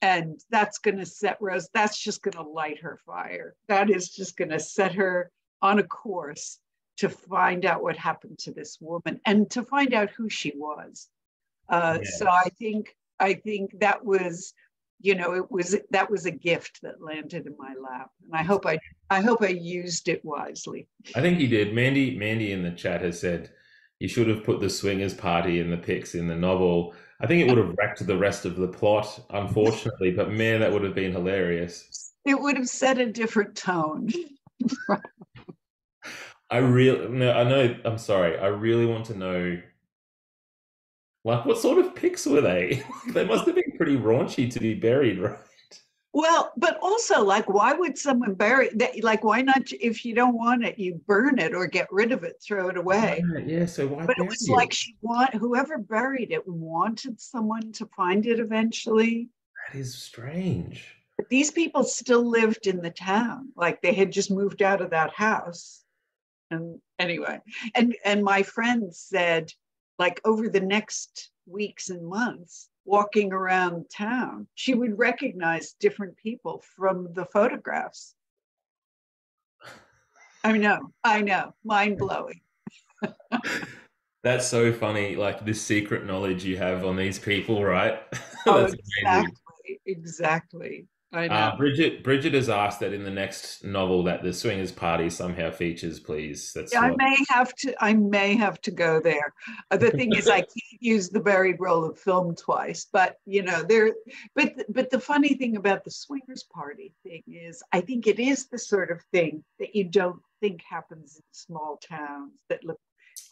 And that's going to set Rose, that's just going to light her fire. That is just going to set her on a course to find out what happened to this woman and to find out who she was. So Yes. I think that was a gift that landed in my lap, and I hope I used it wisely. I think you did. Mandy in the chat has said you should have put the swingers party in the pics in the novel. I think it would have wrecked the rest of the plot, unfortunately, but man, that would have been hilarious. It would have set a different tone. I really, no, I know, I'm sorry. I really want to know, like, what sort of pics were they? They must have been pretty raunchy to be buried, right? Well, but also, like, why would someone bury that? Like, why not, if you don't want it, you burn it or get rid of it, throw it away. Right, yeah, so why But it bury was like it? whoever buried it wanted someone to find it eventually. That is strange. But these people still lived in the town, like they had just moved out of that house. And anyway, and my friend said, like, over the next weeks and months, walking around town, she would recognize different people from the photographs. I know, mind blowing. That's so funny, like this secret knowledge you have on these people, right? Oh, That's amazing. exactly, exactly. I know. Bridget has asked that in the next novel that the swingers party somehow features, please. That's Yeah, I what. may have to. I may have to go there. The thing is, I can't use the buried roll of film twice. But there. But the funny thing about the swingers party thing is, I think it is the sort of thing that you don't think happens in small towns that look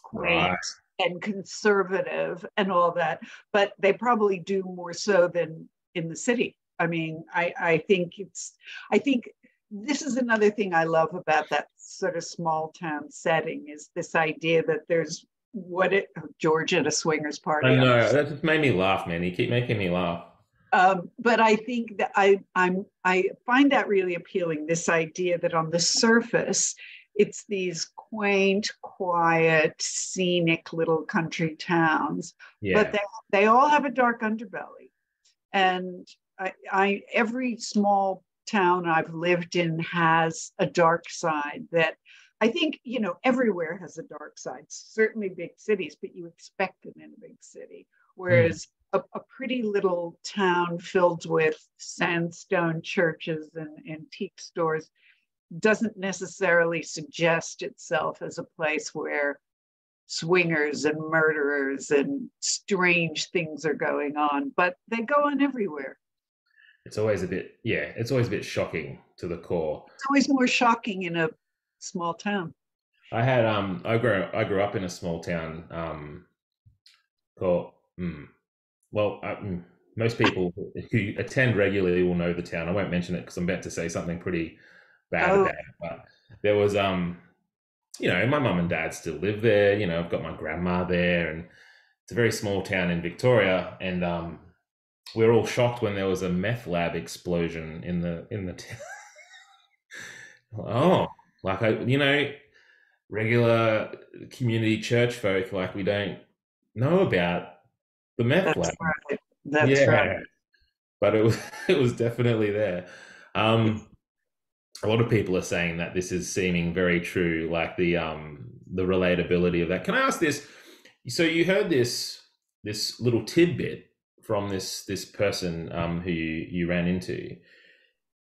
quaint Right. and conservative and all that. But they probably do more so than in the city. I mean, I think it's. I think this is another thing I love about that sort of small town setting, is this idea that there's George at a swingers I party. know. That just made me laugh, man. You keep making me laugh. But I think that I find that really appealing. This idea that on the surface, it's these quaint, quiet, scenic little country towns, but Yeah. they all have a dark underbelly. And every small town I've lived in has a dark side that I think, everywhere has a dark side, certainly big cities, but you expect it in a big city. Mm. Whereas a pretty little town filled with sandstone churches and antique stores doesn't necessarily suggest itself as a place where swingers and murderers and strange things are going on, but they go on everywhere. It's always a bit, yeah, it's always a bit shocking to the core. It's always more shocking in a small town. I grew up in a small town called well, most people who attend regularly will know the town. I won't mention it because I'm about to say something pretty bad Oh, about it. But there was, my mum and dad still live there. I've got my grandma there, and it's a very small town in Victoria. And we were all shocked when there was a meth lab explosion in the town. Oh, like regular community church folk, like we don't know about the meth that's lab. right. That's right. Yeah, but it was it was definitely there. Um, a lot of people are saying that this is seeming very true, like the relatability of that. Can I ask this? So you heard this little tidbit from this person who you ran into,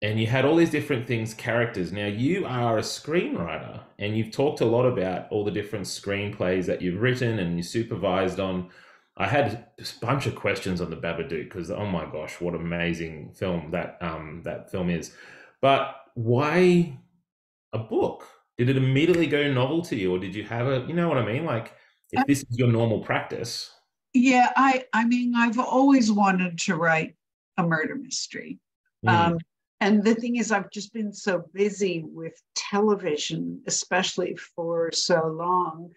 and you had all these different things, characters. Now you are a screenwriter, and you've talked a lot about all the different screenplays that you've written and you supervised on. I had a bunch of questions on the Babadook because, oh my gosh, what amazing film that film is. But why a book? Did it immediately go novel to you, or did you have a, you know what I mean? Like, if this is your normal practice. Yeah, I mean, I've always wanted to write a murder mystery. Mm, Um, and the thing is, I've just been so busy with television, especially for so long,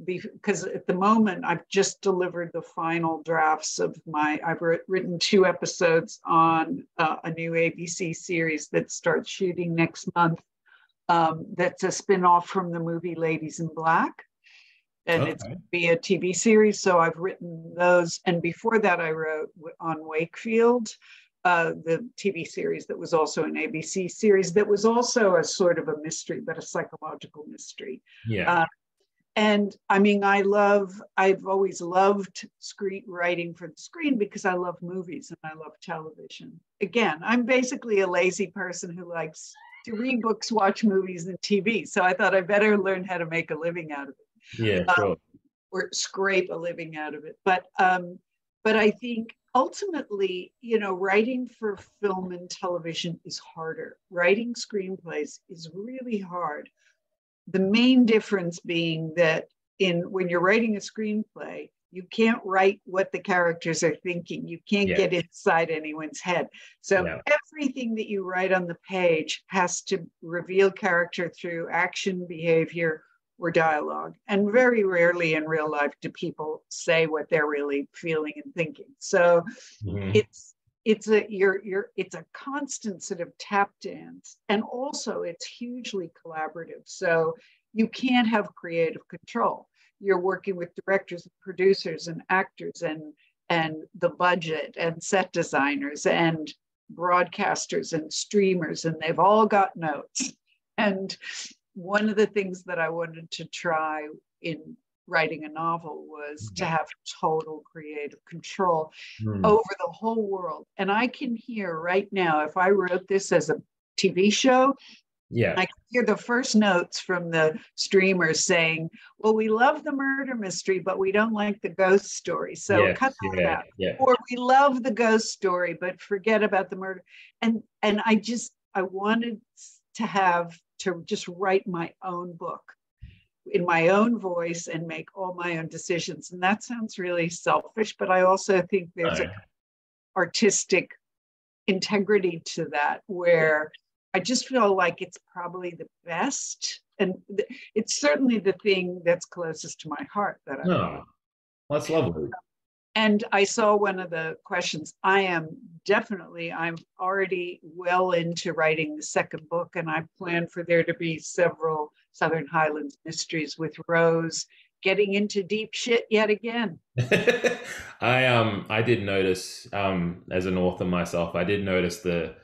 because at the moment I've just delivered the final drafts of I've written 2 episodes on a new ABC series that starts shooting next month. That's a spin-off from the movie Ladies in Black, and it's okay. be a TV series. So I've written those. And before that, I wrote on Wakefield, the TV series that was also an ABC series that was also a sort of a mystery, but a psychological mystery. Yeah. Uh, and I mean, I've always loved writing for the screen because I love movies and I love television. Again, I'm basically a lazy person who likes to read books, watch movies, and TV. So I thought I better learn how to make a living out of it. Yeah, Uh, sure. or scrape a living out of it. But I think ultimately, writing for film and television is harder. Writing screenplays is really hard. The main difference being that when you're writing a screenplay, You can't write what the characters are thinking. You can't Yeah. get inside anyone's head. So Yeah. everything that you write on the page has to reveal character through action, behavior, or dialogue. And very rarely in real life do people say what they're really feeling and thinking. So Mhm. it's a constant sort of tap dance, and also it's hugely collaborative. So you can't have creative control. You're working with directors and producers and actors and the budget and set designers and broadcasters and streamers, and they've all got notes. And one of the things that I wanted to try in writing a novel was to have total creative control Mm. over the whole world. And I can hear right now, if I wrote this as a TV show, Yeah. I can hear the first notes from the streamers saying, well, we love the murder mystery, but we don't like the ghost story. So Yes. cut that Yeah. out. Yeah. Or we love the ghost story, but forget about the murder. And I wanted to just write my own book in my own voice and make all my own decisions. And that sounds really selfish, but I also think there's No. an artistic integrity to that where I just feel like it's probably the best. And it's certainly the thing that's closest to my heart that I've done. No. That's lovely. And I saw one of the questions. I'm already well into writing the second book, and I plan for there to be several Southern Highlands mysteries with Rose getting into deep shit yet again. I did notice as an author myself, I did notice the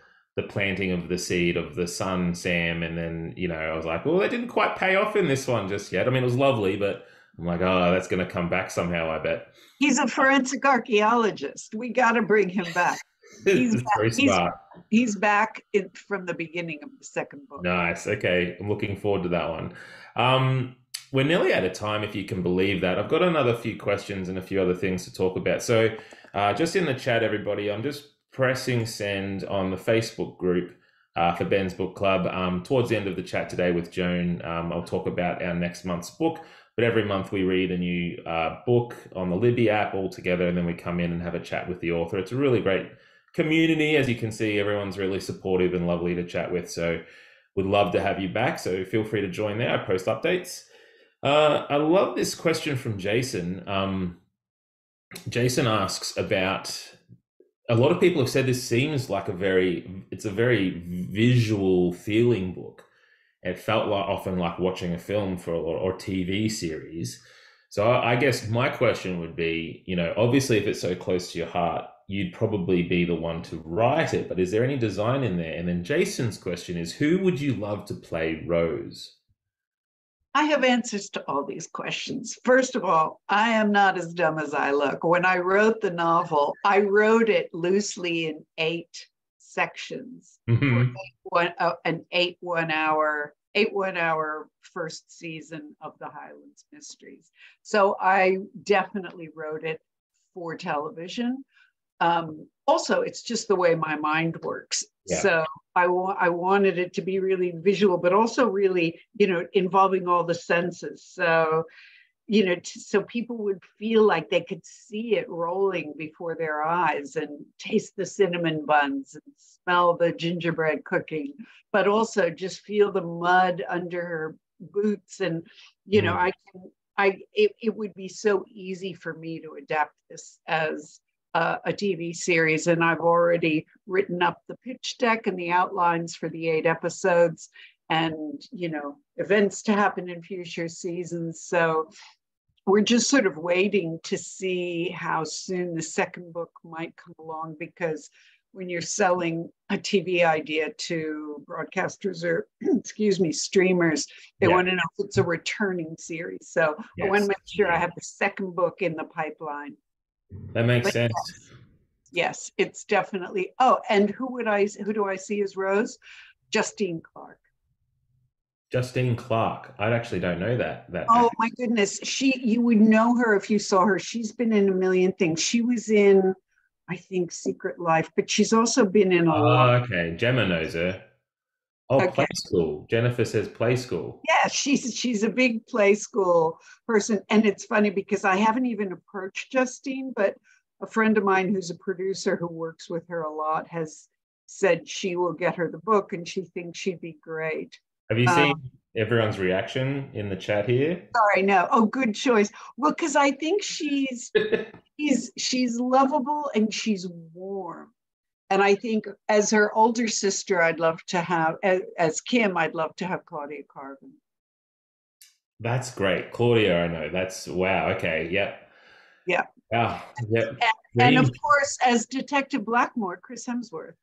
planting of the seed of the son Sam, and then I was like, well, that didn't quite pay off in this one just yet. I mean, it was lovely, but I'm like, oh, that's going to come back somehow, I bet. He's a forensic archaeologist. We got to bring him back. He's It's very smart. he's back from the beginning of the second book. Nice. Okay, I'm looking forward to that one. We're nearly out of time, if you can believe that. I've got another few questions and a few other things to talk about. So, just in the chat, everybody, I'm just pressing send on the Facebook group for Ben's Book Club. Towards the end of the chat today with Joan, I'll talk about our next month's book. But every month we read a new book on the Libby app all together, and then we come in and have a chat with the author. It's a really great community. As you can see, everyone's really supportive and lovely to chat with. So we'd love to have you back. So feel free to join there. I post updates. I love this question from Jason. Jason asks about, a lot of people have said this seems like it's a very visual feeling book. It felt often like watching a film or TV series. So I guess my question would be, obviously if it's so close to your heart, you'd probably be the one to write it, but is there any design in there? And then Jason's question is, who would you love to play Rose? I have answers to all these questions. First of all, I am not as dumb as I look. When I wrote the novel, I wrote it loosely in 8 sections for an 8 1-hour first season of the Highlands Mysteries. So I definitely wrote it for television. Also, it's just the way my mind works. Yeah. So I wanted it to be really visual, but also really, involving all the senses. So, so people would feel like they could see it rolling before their eyes and taste the cinnamon buns and smell the gingerbread cooking, but also just feel the mud under her boots. And, it would be so easy for me to adapt this as a TV series, and I've already written up the pitch deck and the outlines for the 8 episodes, and events to happen in future seasons. So we're just sort of waiting to see how soon the second book might come along, because when you're selling a TV idea to broadcasters or streamers, they want to know if it's a returning series. So I want to make sure I have the second book in the pipeline. That makes sense. Yes, it's definitely. Oh, and who do I see as Rose? Justine Clark. Justine Clark. I actually don't know that. Oh my goodness, you would know her if you saw her. She's been in a million things. She was in, I think, Secret Life, but she's also been in a lot. Okay, Gemma knows her. Oh, play Okay. school. Jennifer says play school. Yeah, she's a big play school person, and it's funny because I haven't even approached Justine, but a friend of mine who's a producer who works with her a lot has said she will get her the book, and she thinks she'd be great. Have you Um, seen everyone's reaction in the chat here? Sorry, no. Oh, good choice. Well, because I think she's lovable and she's warm. And I think as her older sister, I'd love to have as Kim, I'd love to have Claudia Carvin. That's great. Claudia, I know. That's wow. Okay. Yep. Yeah. Wow. Yep. And of Dream. course, as Detective Blackmore, Chris Hemsworth.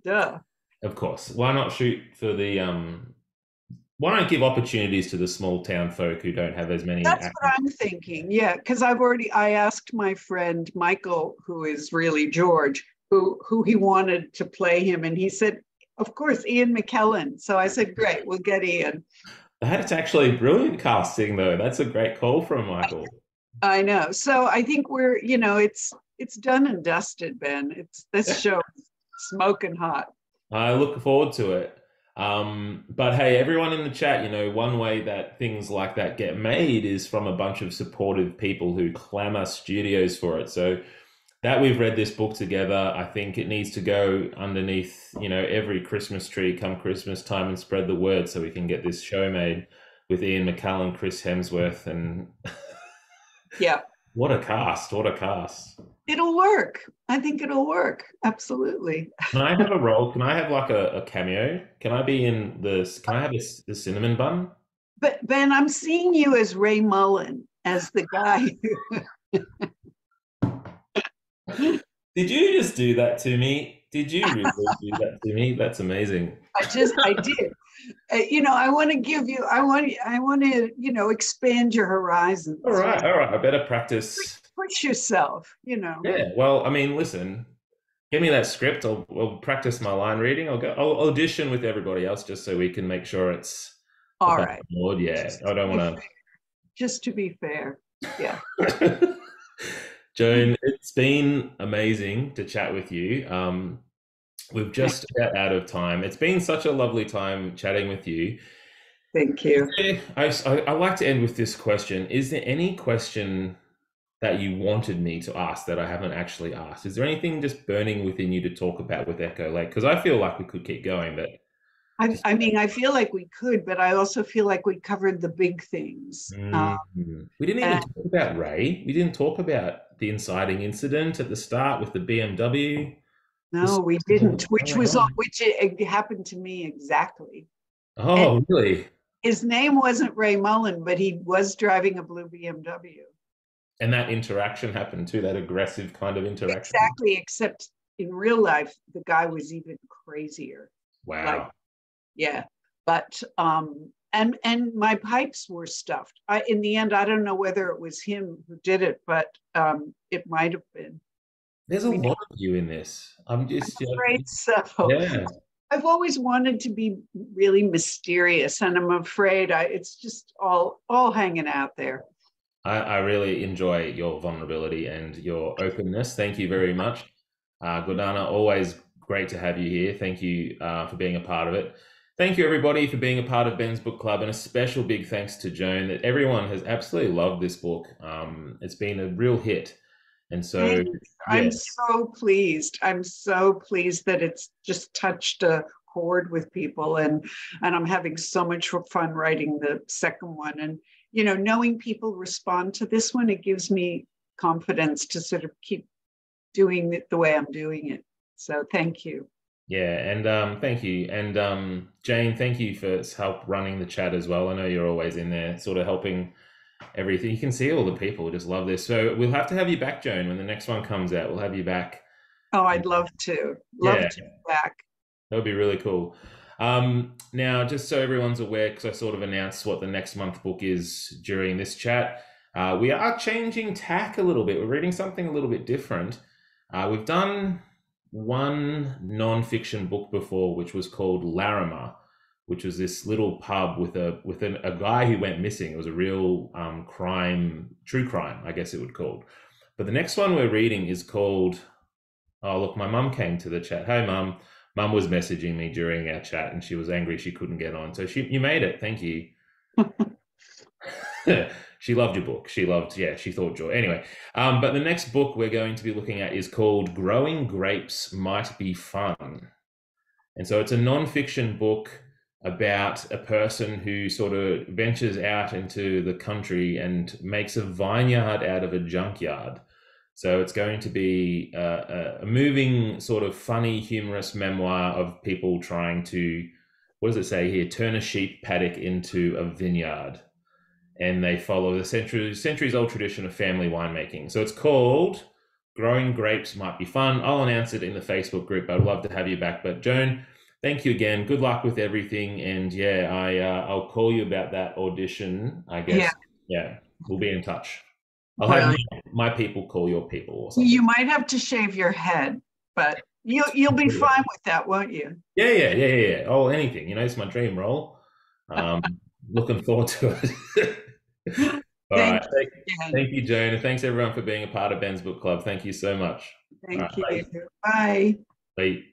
Duh. Of course. Why not shoot for the why not give opportunities to the small town folk who don't have as many That's actors? what I'm thinking. Yeah, because I asked my friend Michael, who is really George, who he wanted to play him, and he said, of course, Ian McKellen. So I said, great, we'll get Ian. That's actually brilliant casting though. That's a great call from Michael. I know. So I think it's done and dusted, Ben. It's this show is smoking hot. I look forward to it. But hey, everyone in the chat, one way that things like that get made is from a bunch of supportive people who clamor studios for it. So that we've read this book together, I think it needs to go underneath, every Christmas tree come Christmas time and spread the word so we can get this show made with Ian McKellen, Chris Hemsworth, and Yeah, what a cast, what a cast. it'll work. I think it'll work. Absolutely. Can I have a role? Can I have like a cameo? Can I be in can I have the cinnamon bun? But Ben, I'm seeing you as Ray Mullen, as the guy. Did you just do that to me? Did you really do that to me? That's amazing. I did. I want to give you. I want to, expand your horizons. All right. I better practice. Push yourself. Yeah. Well, I mean, listen. Give me that script. I'll practice my line reading. I'll audition with everybody else just so we can make sure it's All above right. board. Yeah. I don't want Just to be fair. Yeah. to. Joan, it's been amazing to chat with you. We've just about out of time. It's been such a lovely time chatting with you. Thank you. I like to end with this question. Is there any question that you wanted me to ask that I haven't actually asked? Is there anything just burning within you to talk about with Echo Lake? Because I feel like we could keep going, but I mean, I feel like we could, but I also feel like we covered the big things. We didn't even And talk about Ray. We didn't talk about the inciting incident at the start with the BMW. no, we didn't, which it happened to me exactly. And Oh, really? his name wasn't Ray Mullen, but he was driving a blue BMW. And that interaction happened too, that aggressive kind of interaction. Exactly, except in real life, the guy was even crazier. Like, Wow. yeah. But and my pipes were stuffed. In the end, I don't know whether it was him who did it, but it might have been. There's a lot of you in this. I'm just, Afraid so. yeah. I've always wanted to be really mysterious, and I'm afraid it's just all hanging out there. I really enjoy your vulnerability and your openness. Thank you very much. Gordana, always great to have you here. Thank you for being a part of it. Thank you, everybody, for being a part of Ben's Book Club, and a special big thanks to Joan. That everyone has absolutely loved this book. It's been a real hit. And so, I'm so pleased. I'm so pleased that it's just touched a chord with people, and I'm having so much fun writing the second one. And knowing people respond to this one, it gives me confidence to sort of keep doing it the way I'm doing it. So thank you. Yeah, and thank you. And Jane, thank you for help running the chat as well. I know you're always in there sort of helping everything. You can see all the people who just love this. So we'll have to have you back, Joan, when the next one comes out. We'll have you back. Oh, I'd love to. Love to be back. That would be really cool. Now, just so everyone's aware, because I sort of announced what the next month book is during this chat, we are changing tack a little bit. We're reading something a little bit different. We've done one non-fiction book before, which was called Larimer, which was this little pub with a guy who went missing. It was a real true crime, I guess it would called. But the next one we're reading is called, oh, look, my mum came to the chat. Hey, Mum. Mum was messaging me during our chat, and she was angry she couldn't get on. So you made it. Thank you. She loved your book. She loved, yeah, she thought joy. Anyway, but the next book we're going to be looking at is called Growing Grapes Might Be Fun. And so it's a non-fiction book about a person who sort of ventures out into the country and makes a vineyard out of a junkyard. So it's going to be a moving, sort of funny, humorous memoir of people trying to, what does it say here, turn a sheep paddock into a vineyard. And they follow the centuries old tradition of family winemaking. So it's called Growing Grapes Might Be Fun. I'll announce it in the Facebook group. I'd love to have you back. But Joan, thank you again. Good luck with everything. And yeah, I'll call you about that audition, I Yeah. guess. Yeah, we'll be in touch. I'll have Brilliant. my people call your people or something. You might have to shave your head, but you'll be fine with that, won't you? Yeah. Oh, anything. It's my dream role. Um, Looking forward to it. All right. Thank you again. Thank you, Joan. And thanks everyone for being a part of Ben's Book Club. Thank you so much. All Thank right. you. Bye. Bye.